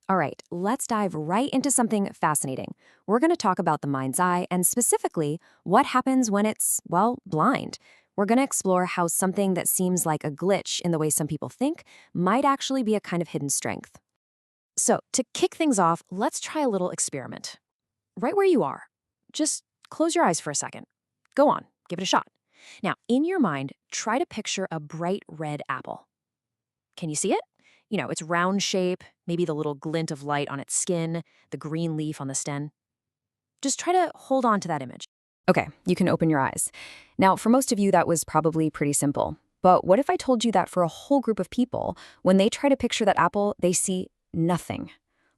All right, let's dive right into something fascinating. We're going to talk about the mind's eye and specifically what happens when it's, well, blind. We're going to explore how something that seems like a glitch in the way some people think might actually be a kind of hidden strength. So, to kick things off, let's try a little experiment. Right where you are, just close your eyes for a second. Go on, give it a shot. Now, in your mind, try to picture a bright red apple. Can you see it? Its round shape, maybe the little glint of light on its skin, the green leaf on the stem. Just try to hold on to that image. Okay, you can open your eyes. Now, for most of you, that was probably pretty simple. But what if I told you that for a whole group of people, when they try to picture that apple, they see nothing?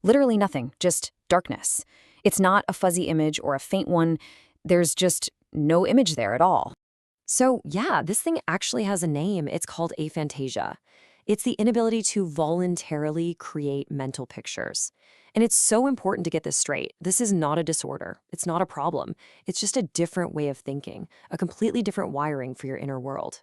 Literally nothing, just darkness. It's not a fuzzy image or a faint one. There's just no image there at all. So yeah, this thing actually has a name. It's called aphantasia. It's the inability to voluntarily create mental pictures. And it's so important to get this straight. This is not a disorder. It's not a problem. It's just a different way of thinking, a completely different wiring for your inner world.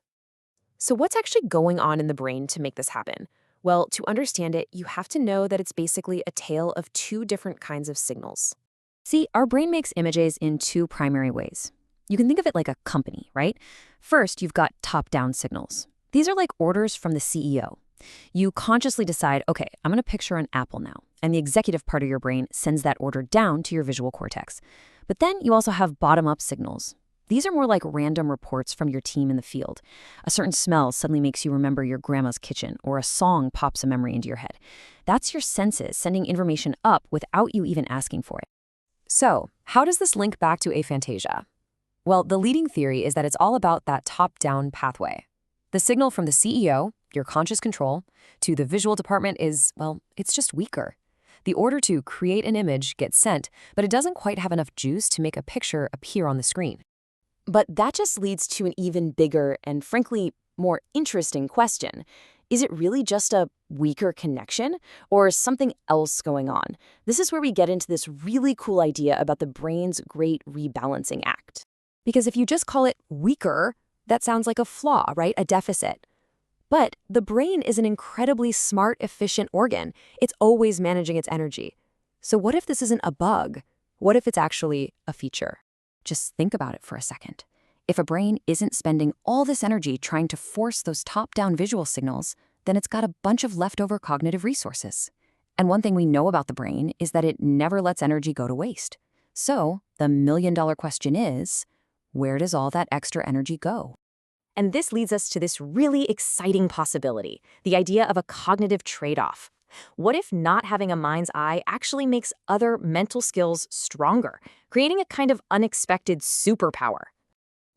So what's actually going on in the brain to make this happen? Well, to understand it, you have to know that it's basically a tale of two different kinds of signals. See, our brain makes images in two primary ways. You can think of it like a company, right? First, you've got top-down signals. These are like orders from the CEO. You consciously decide, okay, I'm going to picture an apple now, and the executive part of your brain sends that order down to your visual cortex. But then you also have bottom-up signals. These are more like random reports from your team in the field. A certain smell suddenly makes you remember your grandma's kitchen, or a song pops a memory into your head. That's your senses sending information up without you even asking for it. So, how does this link back to aphantasia? Well, the leading theory is that it's all about that top-down pathway. The signal from the CEO, your conscious control, to the visual department is, well, it's just weaker. The order to create an image gets sent, but it doesn't quite have enough juice to make a picture appear on the screen. But that just leads to an even bigger and, frankly, more interesting question. Is it really just a weaker connection, or something else going on? This is where we get into this really cool idea about the brain's great rebalancing act. Because if you just call it weaker, that sounds like a flaw, right? A deficit. But the brain is an incredibly smart, efficient organ. It's always managing its energy. So what if this isn't a bug? What if it's actually a feature? Just think about it for a second. If a brain isn't spending all this energy trying to force those top-down visual signals, then it's got a bunch of leftover cognitive resources. And one thing we know about the brain is that it never lets energy go to waste. So the million-dollar question is, where does all that extra energy go? And this leads us to this really exciting possibility, the idea of a cognitive trade-off. What if not having a mind's eye actually makes other mental skills stronger, creating a kind of unexpected superpower?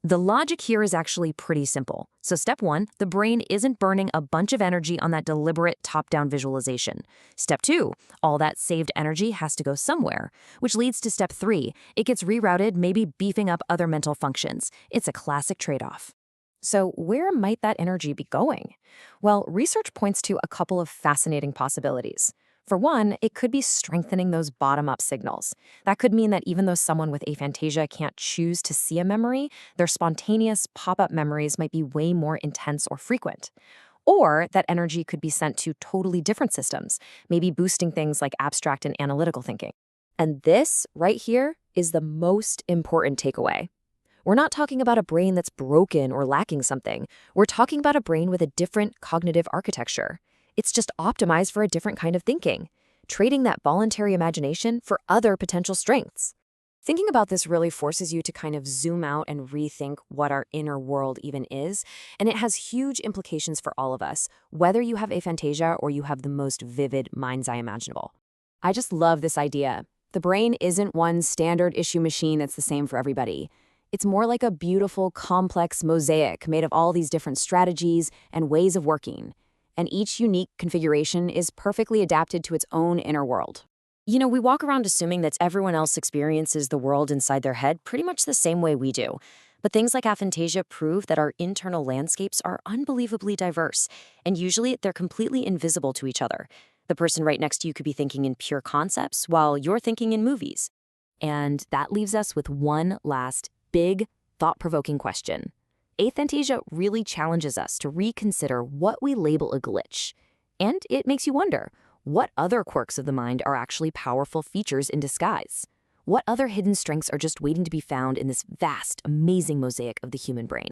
The logic here is actually pretty simple. So step one, the brain isn't burning a bunch of energy on that deliberate top-down visualization. Step two, all that saved energy has to go somewhere, which leads to step three, it gets rerouted, maybe beefing up other mental functions. It's a classic trade-off. So where might that energy be going? Well, research points to a couple of fascinating possibilities. For one, it could be strengthening those bottom-up signals. That could mean that even though someone with aphantasia can't choose to see a memory, their spontaneous pop-up memories might be way more intense or frequent. Or that energy could be sent to totally different systems, maybe boosting things like abstract and analytical thinking. And this, right here, is the most important takeaway. We're not talking about a brain that's broken or lacking something. We're talking about a brain with a different cognitive architecture. It's just optimized for a different kind of thinking, trading that voluntary imagination for other potential strengths. Thinking about this really forces you to kind of zoom out and rethink what our inner world even is, and it has huge implications for all of us, whether you have aphantasia or you have the most vivid mind's eye imaginable. I just love this idea. The brain isn't one standard issue machine that's the same for everybody. It's more like a beautiful, complex mosaic made of all these different strategies and ways of working. And each unique configuration is perfectly adapted to its own inner world. We walk around assuming that everyone else experiences the world inside their head pretty much the same way we do. But things like aphantasia prove that our internal landscapes are unbelievably diverse, and usually they're completely invisible to each other. The person right next to you could be thinking in pure concepts while you're thinking in movies. And that leaves us with one last big, thought-provoking question. Aphantasia really challenges us to reconsider what we label a glitch. And it makes you wonder, What other quirks of the mind are actually powerful features in disguise? What other hidden strengths are just waiting to be found in this vast, amazing mosaic of the human brain?